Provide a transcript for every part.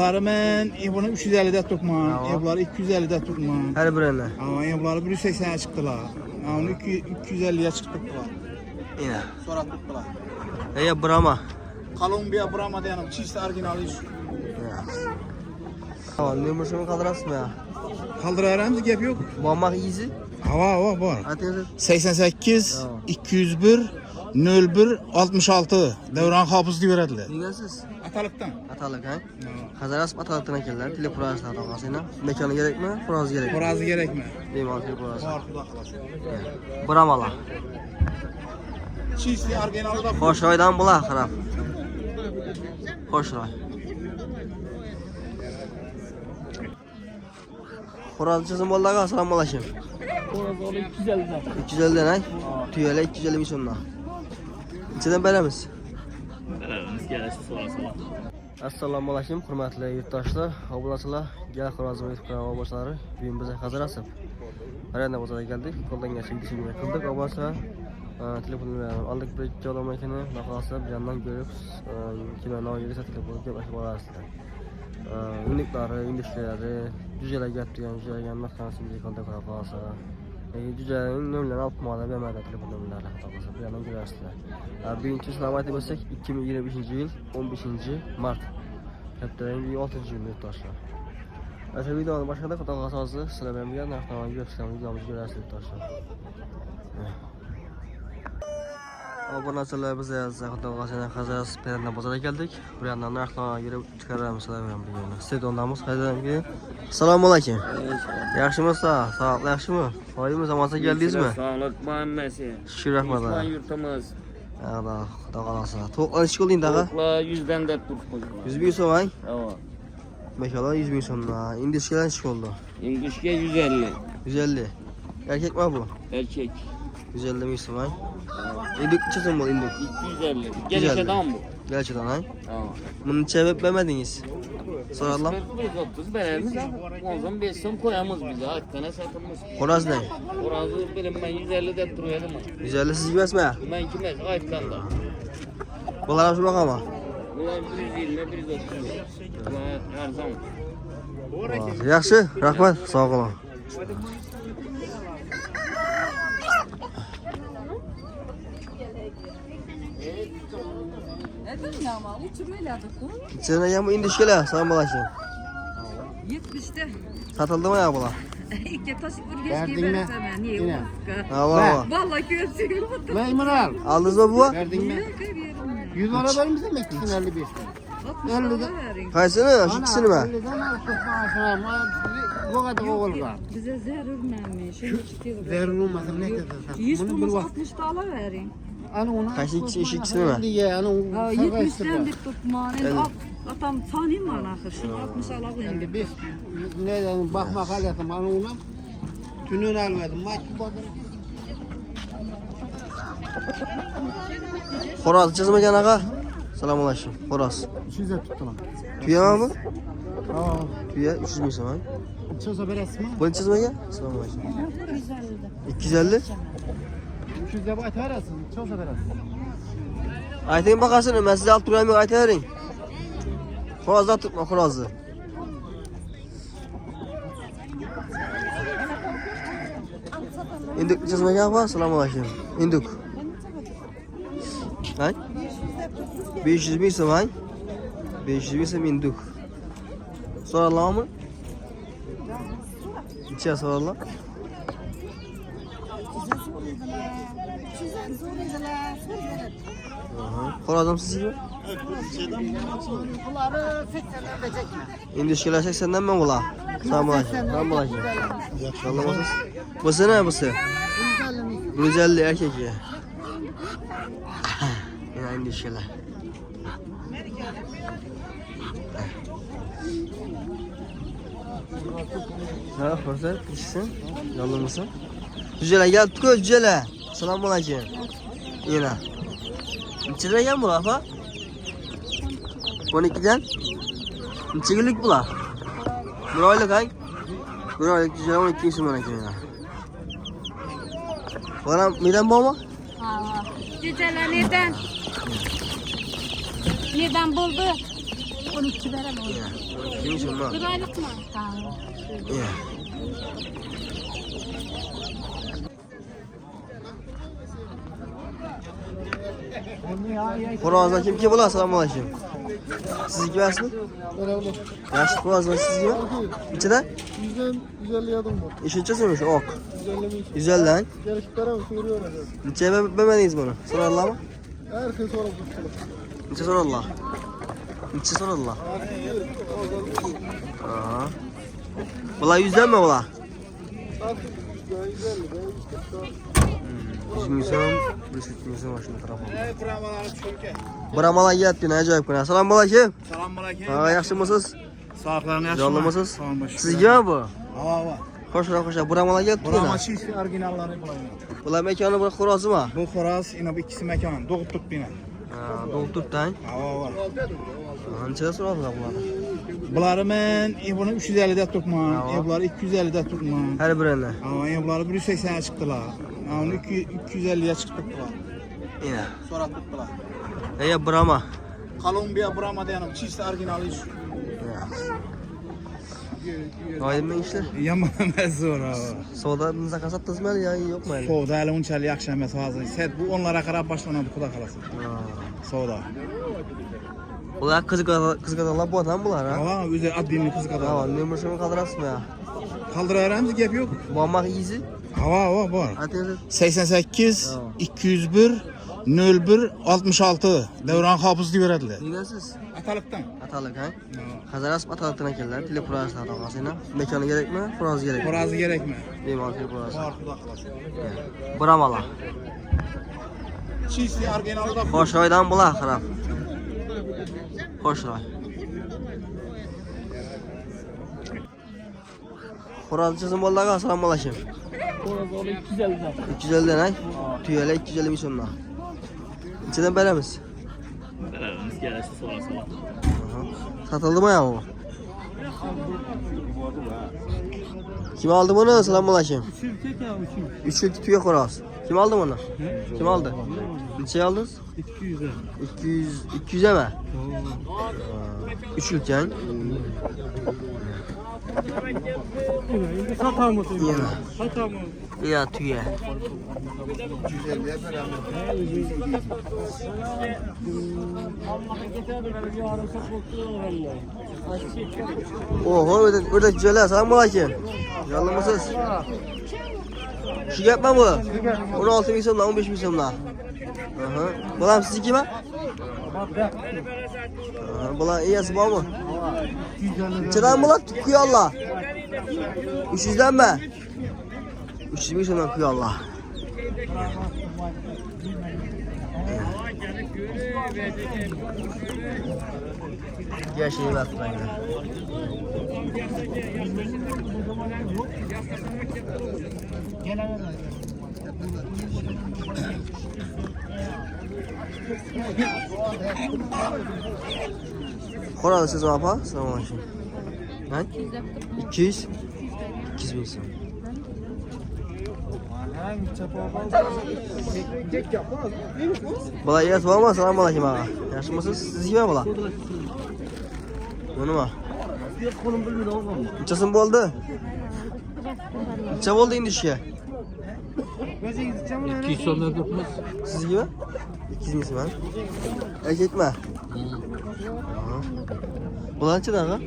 Ben bunu 350'de tutmam. Bunları 250'de tutmam. Her birine. Ama bunları 180'e çıktılar. Onu 250'ye çıktılar. Yine. Sonra tuttular. Brahma. Kolombiya Brahma diyelim. Çiğsi orijinali iş. Tamam, nümerasını kaldırasın mı ya? Kaldırarımız gap yok. Bomba izi. Hava var. Atıyorsun. 88 201 01 66 Devran Hafız diye verdiler. Neyesiz? Atalıktan. Atalık ha? Kazaras atalıktan ekerler. Tile kurası atasıyla. Mekanı gerek mi? Kurası gerek mi? Kurası gerek mi? Değil mi? Altı kurası. Var kuda kalası. Brahmala. Çiğsi orijinali da. Hoş aydan bula harap. Hoş ay. Kurası çözüm oldu aga. Selam olaşım. Orası öyle 250'den. 250'den ay. Tüyele 250 misyonla. İçiden beremiz. Beremiz gelesi sonra. Assalomu alaykum hurmatli yurtdoshlar, obunachilar, gel xorazm YouTube kanali boshlovchilari. Bugun biz Hazar Asab Arena bozoriga keldik. Qo'ldan kelgan ishimizni qildik. Obunachilar, telefonlarni oldik, bir ikki odam ekanini naqasa bir yandan ko'rib, kinonoyiga satib gaplashib olasizlar. Uniklari, indishlari, jujalar gap degan jujalarga maqtanishimizga qoldi qolsa. Jujaning nomerlarini olib qo'ymadim, bermadi telefon nomerlari xatosi. Bu yerdan ko'rasizlar. Birinchi salom aytib o'tsak 2025-yil 15-mart. Haftaning 6-yil yurtdoshlar. O'sha videoni boshqada xudoga asosi sizlar bilan birga narx-navoga ko'rsatamiz, videomizni ko'rasiz yurtdoshlar. Obunachilar biz xudoga asosi Hazar Asab bozoriga keldik. Bu yerdan narx-navoga yurib chiqaramiz sizlar bilan birga. Stadionamiz Hazarga. Assalomu alaykum. Yaxshimisiz? Sog'lik yaxshimi? Oyimiz zamonsa keldingizmi? Sağlık muammesi. Shukr rahmat. İspan yurtimiz. Allah, xudo xolasa. To'qqiz qo'lding daga. To'qla 100'den de tutmuş. 100 ming so'm, ay? Evet. Maşallah 100 ming so'mdan. Indishkadan chiqib oldi. İngilizce 150. 150. Erkek mi bu? Erkek. 150 ming so'm, ay. Indik necha so'm bo'ldi indik? 250. Gelişeden bu. Gerçekten ay. Evet. Buni sebep vermediniz. Soralım. 130 veremiz ama ondan 5 so'm koyamız bize. Hakkına satımız. Xo'roz ne? Orası benim ben 150 de duruyorum. 150 siz emasmi? Ben kime? Ayıptan da. Bular ham shu maqommi? Ulan 120, 130. Ulan her zaman. Yaxshi, rahmat. Sog' bo'ling. Sen ham indishkalar, salom alaykum. 70'te. Satıldımı ya bular? İki taşıp bir geç gibi hemen. Niye? Allah. Vallahi görsün. Memur al. Aldınız mı bu? Verdin mi? 100 lira verir misin beklisin 55 lira? Kaysını? Şu ikisini mi? 50'den al kutma bu kadar oğul var. Bize zehir ürmenmiş. Zerrin olmasın ne kadar sen. 100 Bunu bir kuruş bak. 60 dolar verin. Ana ona. Kaç ikisini mi? Diye ana o 70'ten dik tutma. Atam tanıyım var ahır. Şunu 60 alalım. 55 ne bakma kalyatım ana ona. Tünün almadım. Maç bakın. Xo'roz chizmagan aga. Assalomu alaykum. Xo'roz. 200'e tuttular. Tuya mı? Aa, Tuya 300 ming so'm. çöze berasın mı? Buni chizmagan? Assalomu alaykum. 250. 200'e bayt verasın. Çöze berasın. Ayting bakasını, men sizga olib turaymi, aytavering. Xo'rozdan tutma, xo'rozni. Induk chizmagan apa? Assalomu alaykum. Induk. Hay? 500 ming so'm, hay? 500 ming so'm induk. So'ralammi? Necha so'rala? Xo'rozim sizmi? Bunları 80'den becekme. Indishkalar 80dan mi bular? Assalomu alaykum. Assalomu alaykum. Yaxshi olasiz. Busi ne busi? 150 erkek ya. Yine indishkalar. Ha, ko'rsat, kishsin. Yolun musun? Cücele gel, ko'z cücele. Assalomu alaykum. Yine. Necha ekan bular, apa? 12dan? Necha kunlik bular? Bir oylik ay. Bir oylik cücele 12 ming so'm ekan yana. Bana neden bormi? Ha. Cüceler neden? Neden buldu? 12 veremem. 12 mi şundan? Bir aylık mı? Tamam. İyi. Xo'rozdan kim bo'ladi? Assalomu alaykum. Sizniki emasmi? Yaxshi xo'rozdan sizniki mi? Ichida? 150 adım var. Ishonchasizmi shu oq? 150 mi? 150 dan. Gelip beraber soruyorlar. Necha bermadingiz buni? So'radilarmi? Herkes sorup tuttular. Necha so'radilar? Necha so'radilar? Aha. Bular 100 danmi bular? 100 ming so'm, 170 ming so'm mashina tarafı. Bramaları çölke. Bramalar yetdi, ajoyib kun. Assalomu alaykum. Selam aleyküm. Ha, yaxshimisiz? Sağlıklarını yaşa. Jonlimisiz? Sağ baş. Sizga bu? Hava. Qo'shira bramalar yetdi. Brama çiğsi orijinalları bulayım. Bular mekoni bir xo'rozimi? Bu xo'roz ina bu ikkisi mekan. Doğup tut bina. Ha, Doğutdan. Hava. Ancha so'radilar bular. Bunları ben bunu 350 de tutmam. Bunları 250 de tutmam. Her birini. Ama bunları 180'e çıktılar. Onu 250'ye çıktılar. Yine. Sonra tuttular. Ya brama. Kolombiya Brahma diyelim. Çiğsi orijinali iş. Aydın mı işler? Yaman zor ha. Soda bize sattınız mı ya yok mu? Soda hele unçalı yakşı emas hazır. Set bu onlara kadar başlanadı kuda kalasın. Soda. Ular kızgadalar bu adam bunlar ha. Hava özü adını kız kadar. Tamam, nömrəsini qaldırasın ya. Kaldırarım gap yok. Bommaq izi. Hava var. Atınız. 88 201 01 66 Devran Hafız diye verdiler. Neyəsiz? Atalıktan. Atalık ha? Hazaras atalıktan keldiler. Tele kurası ataqasına. Mekanı gerek mi? Kuraz gerek mi? Kurazı gerek mi? Bemal tele kurası. Var kuda kalasın. Bramala. Çiğsi orijinali da. Xo'shroydan bular xarab. Xo'shroy. Xo'roz chizim bo'ldi aka, assalomu alaykum. Xo'roz 250 dan. 250 dan ay. Tuyalar 250 ming so'mdan. İçinden beramiz. Beramiz, kelasi so'rasalar. Satıldımı ya bu? Kim aldı bunu? Assalomu alaykum. 3 yıl tutuyor xo'roz. Kim aldı bunu? Kim aldı? Neçe aldınız? 200'e mi? 3 yılken. Satamız. Ya tüye. 150'ye beraber. Oho orada güzeller. Assalomu alaykum. Yalnızsınız. Şu yapma bu. 16 bin so'mdan 15 bin so'mdan. Bular sizniki mi? Bular iyasi bormi? Nechadan bular? Kuyollar. 300'dan mi? 300 bin so'mdan kuyollar. Yaşayı bak bence. Xo'roz siz apa? Assalomu alaykum. Ha? 200. 200 bin so'm. Bular yes bormi? Assalomu alaykum ağa. Yaxshimisiz? Sizga bular? Bunimi? Qo'lim bilmaydi o'g'lim. Nechasini bo'ldi? Necha bo'ldi endi ishga? 200 so'mdan turibmiz. Sizga? 200 ming so'm. Erkakmi? Bular nechadan ağa?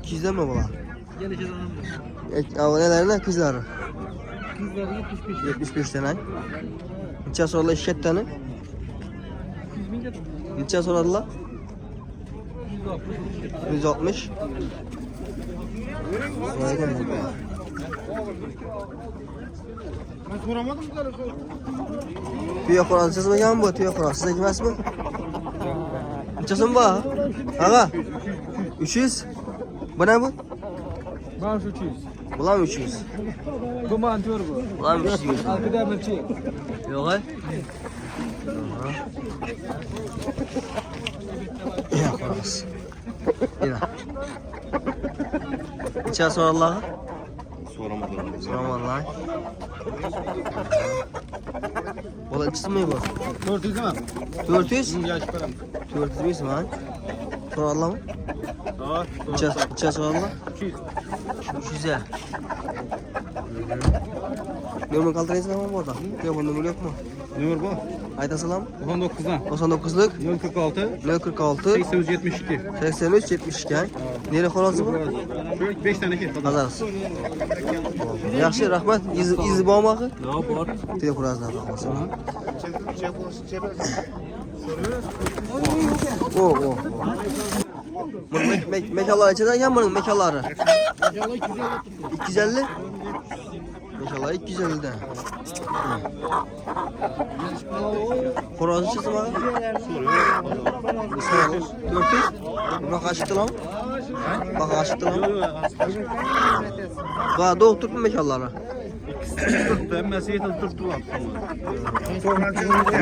200 dan mi bular? Avvalari qizlari? Qizlari 75 dan. Necha so'radilar ishkatdani? 200 ming. Necha so'radilar? 160. Ben soramadım ki öyle sor. Tuya xo'roz chizmagan bu, tuya xo'roz sizniki emasmi? Nechasini bor? Ağa? 300. Bu ne bu? Ben 300. Bular 300. Bu mantör bu. Bular 300. Altı demirci. Yo'q ay. Ya xo'roz. Yana. Necha so'radilar? So'ramadilar. Bular chismi bu? 400 mi? 400? Yaş param. 400 mi? So'ralami? Ha. Necha so'ralami? 200 ya. Nomer qoldiringizmi borda? Telefon nomeri yo'qmi? Nomer bu. Aytasalam? 99'dan. 99lik 046 046 872. 83 72. Nere xo'rozi bu? 5 tane ki. Qazarsiz. Yaxshi, rahmat. Izi bormi axı? Yo'q, bor. Telefon razdan qolsin. O. Bunun mekanları içinde ekan bunun mekanları. 250. Mekanları 250 de. Xo'rozi chizim ağa? 400. Bak aşıktı lan. Bak aşıktı lan. Bak doktor mu mekanları? Ben mesleği tuttu lan.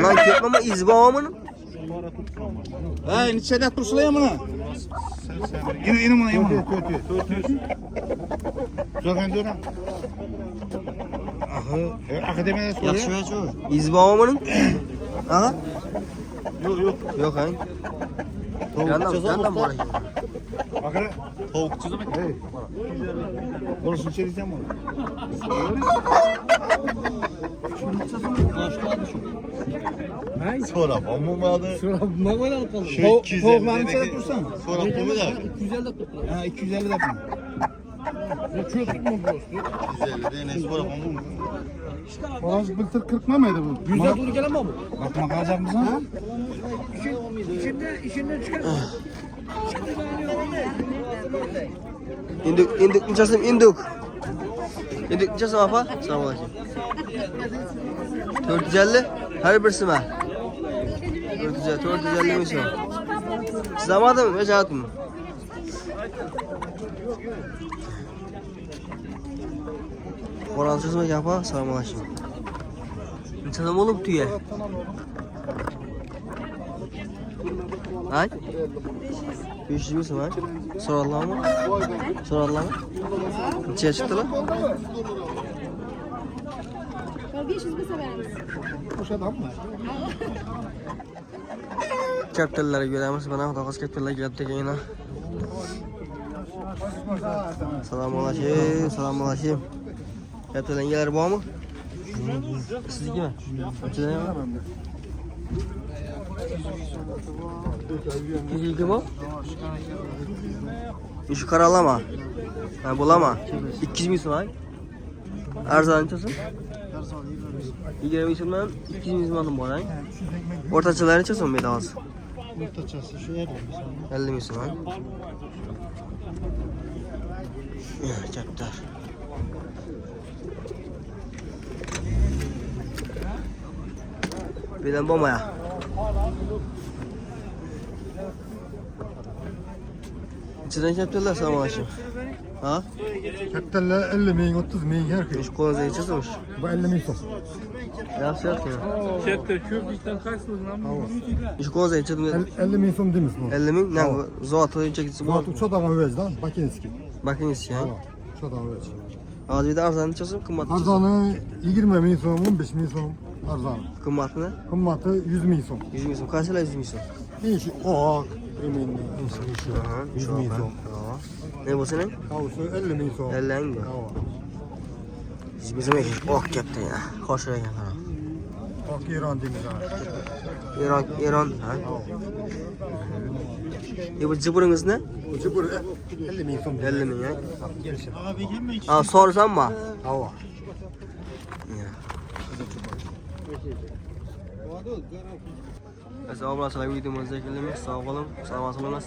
Lan köpme ama izi var mı? Hey, neçede turşulayım bunu? Yine buna yine buna. 400. Zorgan dönem. Akademiyada soruyor. Yaxşı ya çoğu. İzi var mı? Aha. Yok. Yok ha. Yandan var. Bakara. Tavukçu demek. Hey. Orasını çevireceğim onu. Sonra olmadı. Şurada ne böyle alalım? Şu 250 Tavuklarını içeri tursan. Sonra bu da 250 de tuttu. Ha 250 de yapın. Çöp tutma bu. 250 de ne sonra olmadı. Orası bıltır 40 mıydı bu? 100'e doğru gelemem mi? Bakma kalacak mısın? İçinden çıkar. İnduk neçəsim induk. İnduk neçəsim apa? Salam aleyküm. 450 her birisi mi? 450 mi şu? Siz almadın mı? Hiç almadın mı? Oran sözüme yapa, salam aleyküm. Neçəsim olub tüye? Ay? 500 misin var? Sorarlar mı? Sorarlar mı? Neçeye çıktı lan? 500 mi severiniz? Kaptallara göremiz. Bana to'qqiz kaptallar kelibdi keyin. Assalomu alaykum. Assalomu alaykum. Kaptallarga bormi? Siznikimi? Qanchadan yo'q? Sizniki bu? Şu karalama. Ha bulama. 200 ming so'm. Arzon nechtasi? 20 ming so'mdan 200 ming so'mdan bor. O'rtachalari necha so'm beradi hozir? Ortachası şu 50 ming so'm. Kaptar. Birden bomba ya. İçinden kaptarlar sana aşım. Ha? Kaptalar 50 ming, 30 ming her şey. Şu konuza içiyormuş. Bu 50 ming son. Yaxshi yaxshi. Katta ko'prikdan qaysi Şu konuza içiyormuş. 50 ming son demiş bu. 50 ming ne bu? Zotı çekicisi bu. Bak uçak adam öyle lan, Bakinski. Bakın iş ya. Uçak adam öyle. Az bir de arzanı içiyorsun kımmat. Arzanı 20 ming son, 15 ming son. Arzanı. Kımmatı ne? Kımmatı 100 ming son. 100 ming so'm. Qanchalar 100 ming so'm? İşi o. Emin. 100 ming so'm. Ne bu senin? Kavusu 50 ming son. 50 ming. 100 ming so'm ekan. Oh kapta ya. Qo'shir ekan qara. Bak İran demiş ha. İran ha. Bu jiburingiz ne? Cibur 50 ming son. 50 ming ya. Gelsin. Ha sorsam mı? Hava. Biz ablasıyla videomuzda ekledik. Sağ olun. Sağ olun.